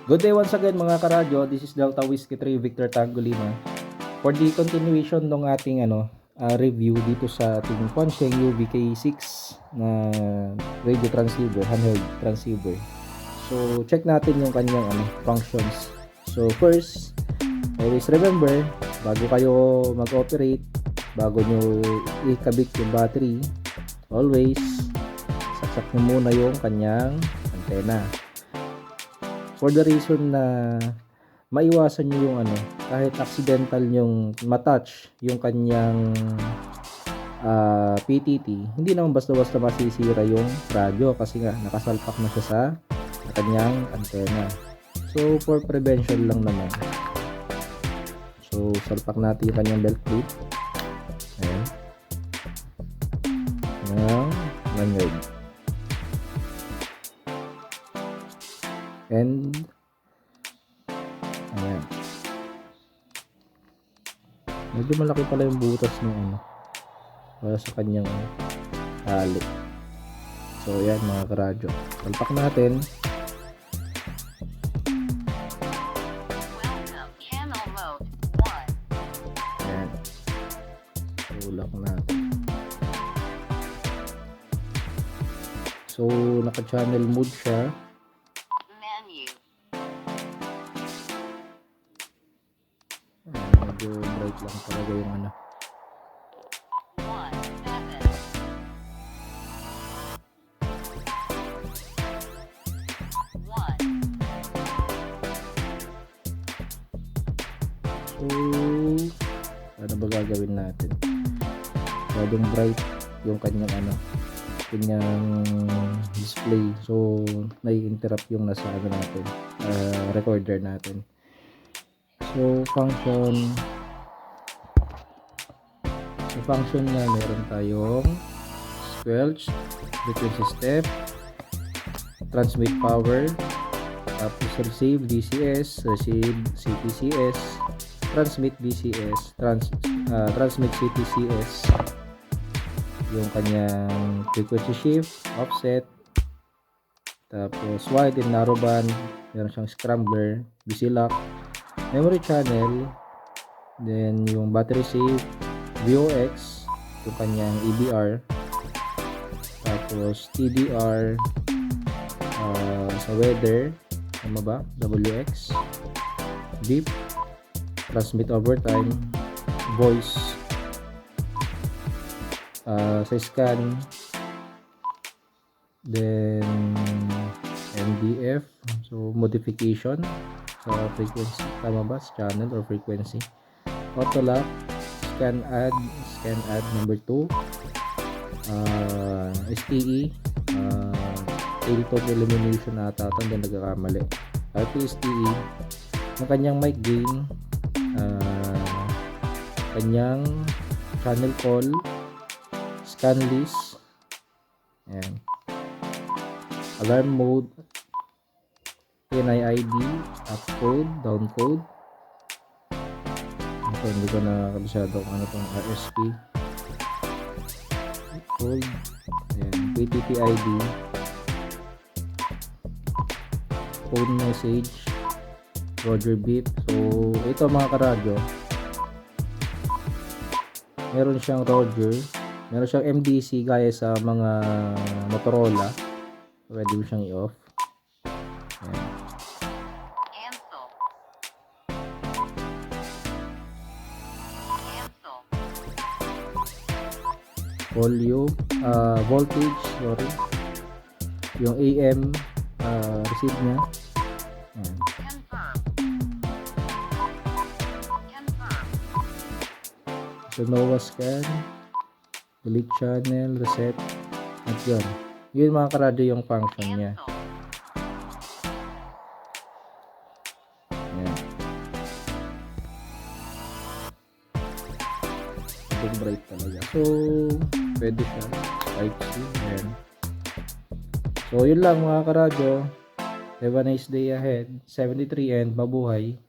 Good day once again mga karadyo. This is Delta Whiskey 3 Victor Tango Lima. For the continuation ng ating review dito sa ating Quansheng UVK6 na radio transceiver, handheld transceiver. So check natin yung kanyang functions. So first, always remember, bago kayo mag-operate, bago nyo ikabit yung battery, always saksak nyo muna yung kanyang antena. For the reason na maiwasan nyo yung kahit accidental nyong matouch yung kanyang PTT, hindi naman basta-basta masisira yung radyo kasi nga nakasalpak na siya sa kanyang antena. So for prevention lang naman. So salpak natin yung kanyang belt clip. Ayan. Ayan. Lanyard. And ayan, medyo malaki pala yung butas ng para sa kanyang tali. So ayan mga karadyo, salpak natin. Ayan, tulak natin. So naka channel mode siya. Medyo bright lang talaga yung So ano ba gagawin natin? Masyadong bright yung kanyang kanyang display, so nai-interrupt yung nasa natin, recorder natin. So function niya, meron tayong squelch, frequency step, transmit power, tapos receive DCS, receive CTCS, transmit DCS, transmit CTCS, yung kanyang frequency shift, offset, tapos wide and narrow band, meron siyang scrambler, busy lock, memory channel, then yung battery save, VOX, yung kanyang EBR, tapos TDR, sa weather, ano ba? WX, beep, transmit over time, voice, sa scan, then MDF, so modification sa frequency, tama ba? Channel or frequency, auto lock, scan add number 2, STE, tailtone illumination ata, hindi nagkakamali, RPSTE, ng kanyang mic gain, kanyang channel call, scan list, ayan, alarm mode, NIID, up code, down code. Ito, hindi ko na kabisado kung ano itong RSP code, ayan, PTT ID, phone message, Roger beep. So ito mga karadyo, meron siyang Roger, meron siyang MDC gaya sa mga Motorola, pwede mo siyang i-off. Ayan. Volume, voltage, sorry, yung AM receive niya. Ayan. So NOAA scan, delete channel, reset, at yun mga karadyo yung function niya. Ayan. Super bright talaga. So pwede siya Type-C. Ayan. So yun lang mga karadyo. Have a nice day ahead. 73 and mabuhay.